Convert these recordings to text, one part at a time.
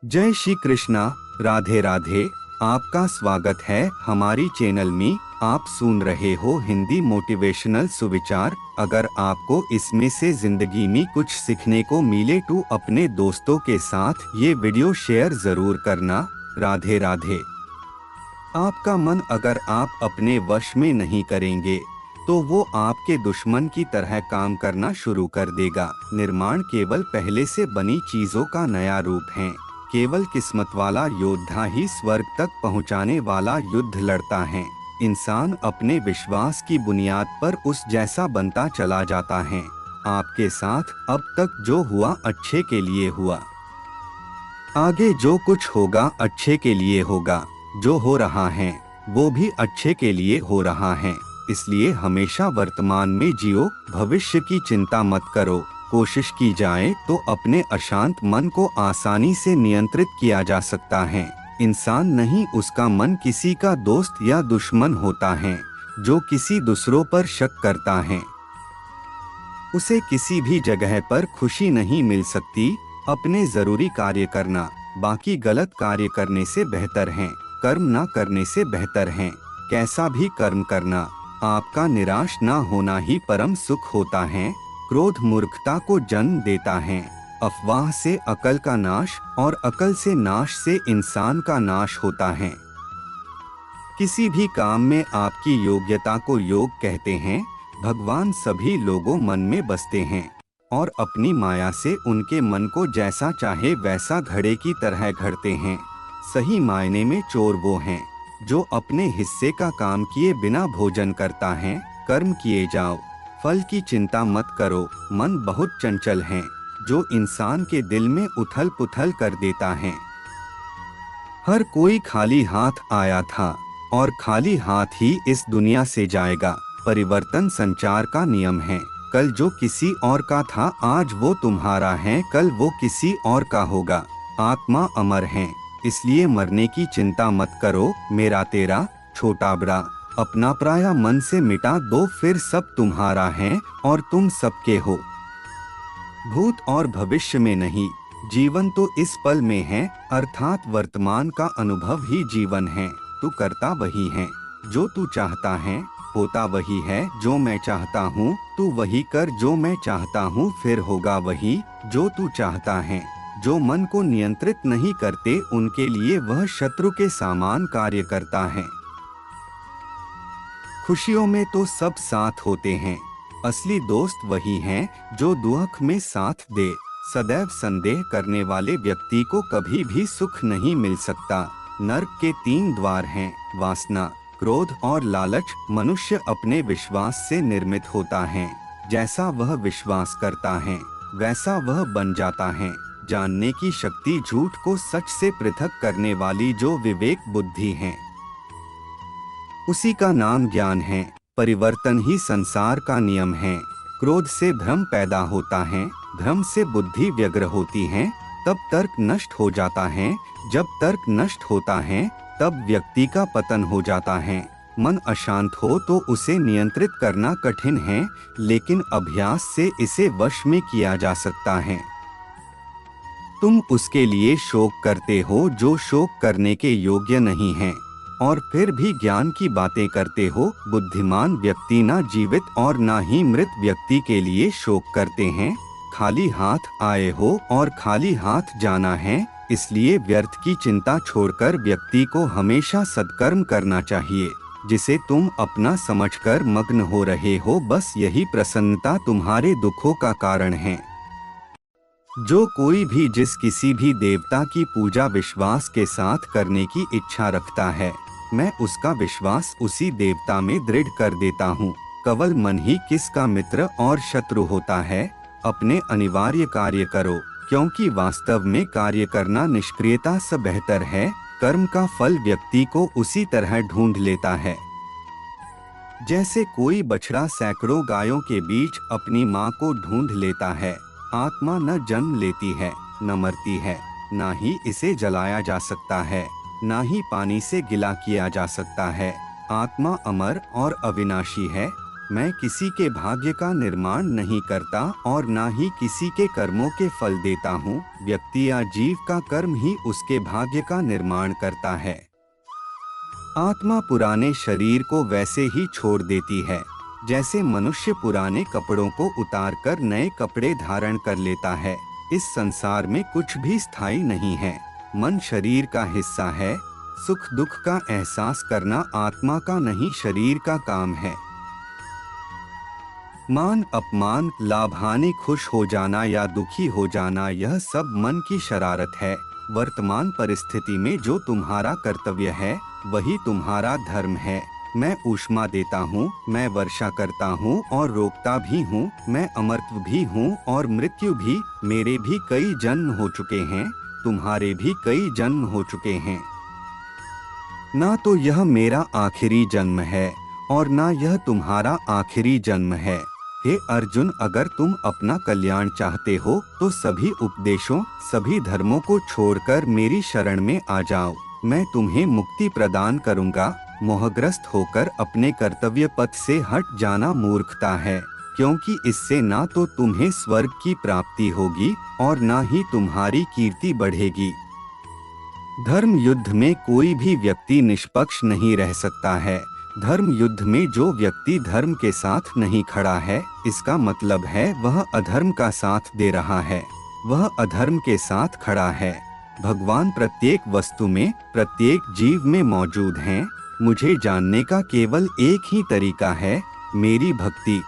जय श्री कृष्णा। राधे राधे। आपका स्वागत है हमारी चैनल में। आप सुन रहे हो हिंदी मोटिवेशनल सुविचार। अगर आपको इसमें से जिंदगी में कुछ सीखने को मिले तो अपने दोस्तों के साथ ये वीडियो शेयर जरूर करना। राधे राधे। आपका मन अगर आप अपने वश में नहीं करेंगे तो वो आपके दुश्मन की तरह काम करना शुरू कर देगा। निर्माण केवल पहले से बनी चीजों का नया रूप है। केवल किस्मत वाला योद्धा ही स्वर्ग तक पहुंचाने वाला युद्ध लड़ता है। इंसान अपने विश्वास की बुनियाद पर उस जैसा बनता चला जाता है। आपके साथ अब तक जो हुआ अच्छे के लिए हुआ। आगे जो कुछ होगा अच्छे के लिए होगा। जो हो रहा है वो भी अच्छे के लिए हो रहा है। इसलिए हमेशा वर्तमान में जियो, भविष्य की चिंता मत करो। कोशिश की जाए तो अपने अशांत मन को आसानी से नियंत्रित किया जा सकता है। इंसान नहीं, उसका मन किसी का दोस्त या दुश्मन होता है जो किसी दूसरों पर शक करता है। उसे किसी भी जगह पर खुशी नहीं मिल सकती। अपने जरूरी कार्य करना बाकी गलत कार्य करने से बेहतर है। कर्म ना करने से बेहतर है। कैसा भी कर्म करना, आपका निराश ना होना ही परम सुख होता है। क्रोध मूर्खता को जन्म देता है। अफवाह से अकल का नाश और अकल से नाश से इंसान का नाश होता है। किसी भी काम में आपकी योग्यता को योग कहते हैं। भगवान सभी लोगों मन में बसते हैं और अपनी माया से उनके मन को जैसा चाहे वैसा घड़े की तरह घड़ते हैं। सही मायने में चोर वो हैं जो अपने हिस्से का काम किए बिना भोजन करता है। कर्म किए जाओ, फल की चिंता मत करो। मन बहुत चंचल है जो इंसान के दिल में उथल पुथल कर देता है। हर कोई खाली हाथ आया था और खाली हाथ ही इस दुनिया से जाएगा। परिवर्तन संचार का नियम है। कल जो किसी और का था आज वो तुम्हारा है, कल वो किसी और का होगा। आत्मा अमर है, इसलिए मरने की चिंता मत करो। मेरा तेरा छोटा बड़ा अपना पराया मन से मिटा दो, फिर सब तुम्हारा है और तुम सबके हो। भूत और भविष्य में नहीं, जीवन तो इस पल में है, अर्थात वर्तमान का अनुभव ही जीवन है। तू करता वही है जो तू चाहता है, होता वही है जो मैं चाहता हूँ। तू वही कर जो मैं चाहता हूँ, फिर होगा वही जो तू चाहता है। जो मन को नियंत्रित नहीं करते उनके लिए वह शत्रु के समान कार्य करता है। खुशियों में तो सब साथ होते हैं, असली दोस्त वही हैं जो दुख में साथ दे। सदैव संदेह करने वाले व्यक्ति को कभी भी सुख नहीं मिल सकता। नरक के 3 द्वार हैं, वासना, क्रोध और लालच। मनुष्य अपने विश्वास से निर्मित होता है। जैसा वह विश्वास करता है वैसा वह बन जाता है। जानने की शक्ति झूठ को सच से पृथक करने वाली जो विवेक बुद्धि है, उसी का नाम ज्ञान है। परिवर्तन ही संसार का नियम है। क्रोध से भ्रम पैदा होता है, भ्रम से बुद्धि व्यग्र होती है, तब तर्क नष्ट हो जाता है। जब तर्क नष्ट होता है तब व्यक्ति का पतन हो जाता है। मन अशांत हो तो उसे नियंत्रित करना कठिन है, लेकिन अभ्यास से इसे वश में किया जा सकता है। तुम उसके लिए शोक करते हो जो शोक करने के योग्य नहीं है, और फिर भी ज्ञान की बातें करते हो। बुद्धिमान व्यक्ति ना जीवित और ना ही मृत व्यक्ति के लिए शोक करते हैं। खाली हाथ आए हो और खाली हाथ जाना है, इसलिए व्यर्थ की चिंता छोड़कर व्यक्ति को हमेशा सत्कर्म करना चाहिए। जिसे तुम अपना समझकर मग्न हो रहे हो, बस यही प्रसन्नता तुम्हारे दुखों का कारण है। जो कोई भी जिस किसी भी देवता की पूजा विश्वास के साथ करने की इच्छा रखता है, मैं उसका विश्वास उसी देवता में दृढ़ कर देता हूँ। केवल मन ही किसका मित्र और शत्रु होता है। अपने अनिवार्य कार्य करो, क्योंकि वास्तव में कार्य करना निष्क्रियता से बेहतर है। कर्म का फल व्यक्ति को उसी तरह ढूंढ लेता है जैसे कोई बछड़ा सैकड़ों गायों के बीच अपनी माँ को ढूंढ लेता है। आत्मा न जन्म लेती है, न मरती है, ना ही इसे जलाया जा सकता है, ना ही पानी से गिला किया जा सकता है। आत्मा अमर और अविनाशी है। मैं किसी के भाग्य का निर्माण नहीं करता और ना ही किसी के कर्मों के फल देता हूँ। व्यक्ति या जीव का कर्म ही उसके भाग्य का निर्माण करता है। आत्मा पुराने शरीर को वैसे ही छोड़ देती है जैसे मनुष्य पुराने कपड़ों को उतारकर नए कपड़े धारण कर लेता है। इस संसार में कुछ भी स्थायी नहीं है। मन शरीर का हिस्सा है। सुख दुख का एहसास करना आत्मा का नहीं शरीर का काम है। मान अपमान, लाभ हानि, खुश हो जाना या दुखी हो जाना, यह सब मन की शरारत है। वर्तमान परिस्थिति में जो तुम्हारा कर्तव्य है वही तुम्हारा धर्म है। मैं ऊष्मा देता हूँ, मैं वर्षा करता हूँ और रोकता भी हूँ। मैं अमरत्व भी हूँ और मृत्यु भी। मेरे भी कई जन्म हो चुके हैं, तुम्हारे भी कई जन्म हो चुके हैं। ना तो यह मेरा आखिरी जन्म है और ना यह तुम्हारा आखिरी जन्म है। हे अर्जुन, अगर तुम अपना कल्याण चाहते हो तो सभी उपदेशों, सभी धर्मों को छोड़कर मेरी शरण में आ जाओ। मैं तुम्हें मुक्ति प्रदान करूंगा। मोहग्रस्त होकर अपने कर्तव्य पथ से हट जाना मूर्खता है, क्योंकि इससे ना तो तुम्हें स्वर्ग की प्राप्ति होगी और ना ही तुम्हारी कीर्ति बढ़ेगी। धर्म युद्ध में कोई भी व्यक्ति निष्पक्ष नहीं रह सकता है। धर्म युद्ध में जो व्यक्ति धर्म के साथ नहीं खड़ा है, इसका मतलब है वह अधर्म का साथ दे रहा है, वह अधर्म के साथ खड़ा है। भगवान प्रत्येक वस्तु में, प्रत्येक जीव में मौजूद हैं। मुझे जानने का केवल एक ही तरीका है, मेरी भक्ति।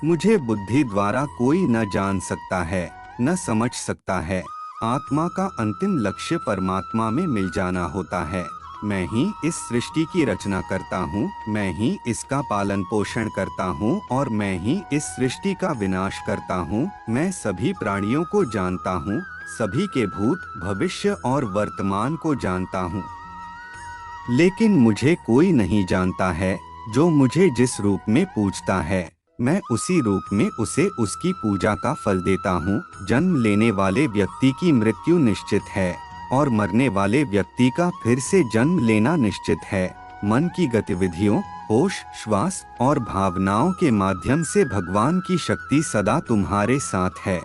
मुझे बुद्धि द्वारा कोई न जान सकता है, न समझ सकता है। आत्मा का अंतिम लक्ष्य परमात्मा में मिल जाना होता है। मैं ही इस सृष्टि की रचना करता हूँ, मैं ही इसका पालन पोषण करता हूँ और मैं ही इस सृष्टि का विनाश करता हूँ। मैं सभी प्राणियों को जानता हूँ, सभी के भूत, भविष्य और वर्तमान को जानता हूँ। लेकिन मुझे कोई नहीं जानता है। जो मुझे जिस रूप में पूजता है, मैं उसी रूप में उसे उसकी पूजा का फल देता हूँ। जन्म लेने वाले व्यक्ति की मृत्यु निश्चित है और मरने वाले व्यक्ति का फिर से जन्म लेना निश्चित है। मन की गतिविधियों, होश, श्वास और भावनाओं के माध्यम से भगवान की शक्ति सदा तुम्हारे साथ है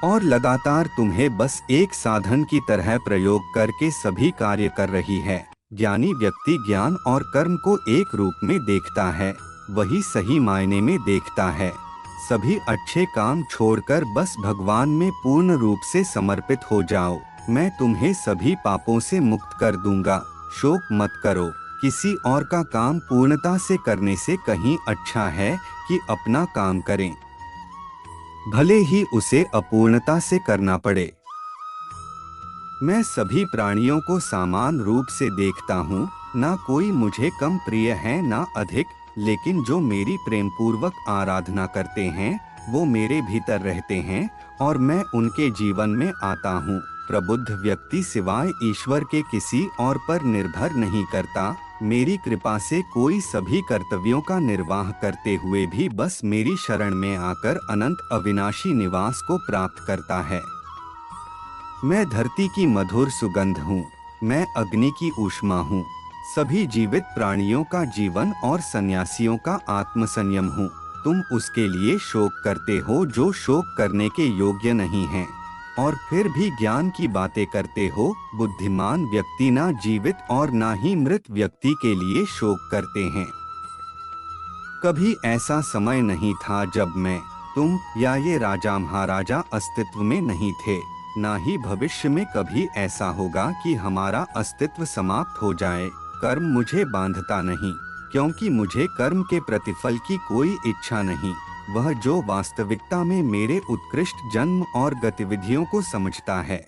और लगातार तुम्हें बस एक साधन की तरह प्रयोग करके सभी कार्य कर रही है। ज्ञानी व्यक्ति ज्ञान और कर्म को एक रूप में देखता है, वही सही मायने में देखता है। सभी अच्छे काम छोड़कर बस भगवान में पूर्ण रूप से समर्पित हो जाओ। मैं तुम्हें सभी पापों से मुक्त कर दूंगा। शोक मत करो। किसी और का काम पूर्णता से करने से कहीं अच्छा है कि अपना काम करें, भले ही उसे अपूर्णता से करना पड़े। मैं सभी प्राणियों को समान रूप से देखता हूँ। ना कोई मुझे कम प्रिय है ना अधिक, लेकिन जो मेरी प्रेम पूर्वक आराधना करते हैं वो मेरे भीतर रहते हैं और मैं उनके जीवन में आता हूँ। प्रबुद्ध व्यक्ति सिवाय ईश्वर के किसी और पर निर्भर नहीं करता। मेरी कृपा से कोई सभी कर्तव्यों का निर्वाह करते हुए भी बस मेरी शरण में आकर अनंत अविनाशी निवास को प्राप्त करता है। मैं धरती की मधुर सुगंध हूँ, मैं अग्नि की ऊष्मा हूँ, सभी जीवित प्राणियों का जीवन और सन्यासियों का आत्मसंयम हूँ। तुम उसके लिए शोक करते हो जो शोक करने के योग्य नहीं है और फिर भी ज्ञान की बातें करते हो। बुद्धिमान व्यक्ति ना जीवित और ना ही मृत व्यक्ति के लिए शोक करते हैं। कभी ऐसा समय नहीं था जब मैं, तुम या ये राजा महाराजा अस्तित्व में नहीं थे। ना ही भविष्य में कभी ऐसा होगा कि हमारा अस्तित्व समाप्त हो जाए। कर्म मुझे बांधता नहीं, क्योंकि मुझे कर्म के प्रतिफल की कोई इच्छा नहीं। वह जो वास्तविकता में मेरे उत्कृष्ट जन्म और गतिविधियों को समझता है,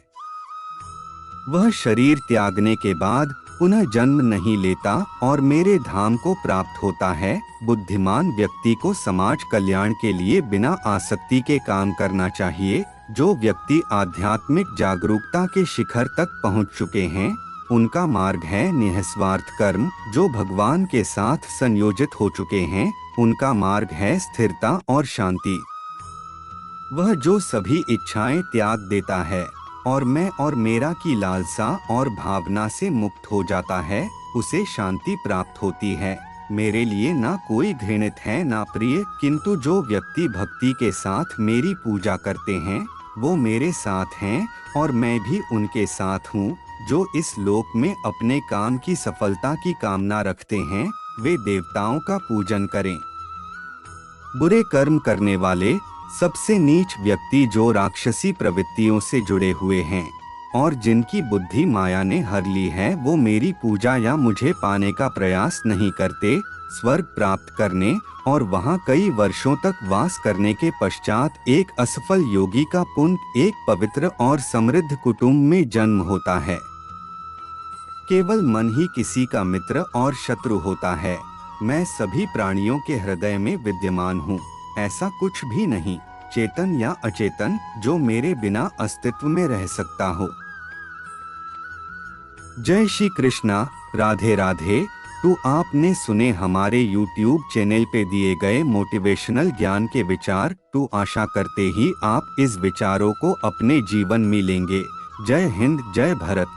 वह शरीर त्यागने के बाद पुनः जन्म नहीं लेता और मेरे धाम को प्राप्त होता है। बुद्धिमान व्यक्ति को समाज कल्याण के लिए बिना आसक्ति के काम करना चाहिए। जो व्यक्ति आध्यात्मिक जागरूकता के शिखर तक पहुंच चुके हैं, उनका मार्ग है निस्वार्थ कर्म। जो भगवान के साथ संयोजित हो चुके हैं, उनका मार्ग है स्थिरता और शांति। वह जो सभी इच्छाएं त्याग देता है और मैं और मेरा की लालसा और भावना से मुक्त हो जाता है, उसे शांति प्राप्त होती है। मेरे लिए ना कोई घृणित है ना प्रिय, किंतु जो व्यक्ति भक्ति के साथ मेरी पूजा करते हैं वो मेरे साथ हैं और मैं भी उनके साथ हूँ। जो इस लोक में अपने काम की सफलता की कामना रखते हैं वे देवताओं का पूजन करें। बुरे कर्म करने वाले सबसे नीच व्यक्ति जो राक्षसी प्रवृत्तियों से जुड़े हुए हैं और जिनकी बुद्धि माया ने हर ली है वो मेरी पूजा या मुझे पाने का प्रयास नहीं करते। स्वर्ग प्राप्त करने और वहां कई वर्षों तक वास करने के पश्चात एक असफल योगी का पुण्य एक पवित्र और समृद्ध कुटुंब में जन्म होता है। केवल मन ही किसी का मित्र और शत्रु होता है। मैं सभी प्राणियों के हृदय में विद्यमान हूँ। ऐसा कुछ भी नहीं, चेतन या अचेतन, जो मेरे बिना अस्तित्व में रह सकता हो। जय श्री कृष्णा। राधे राधे। तो आपने सुने हमारे YouTube चैनल पे दिए गए मोटिवेशनल ज्ञान के विचार। तो आशा करते ही आप इस विचारों को अपने जीवन में लेंगे। जय हिंद, जय भारत।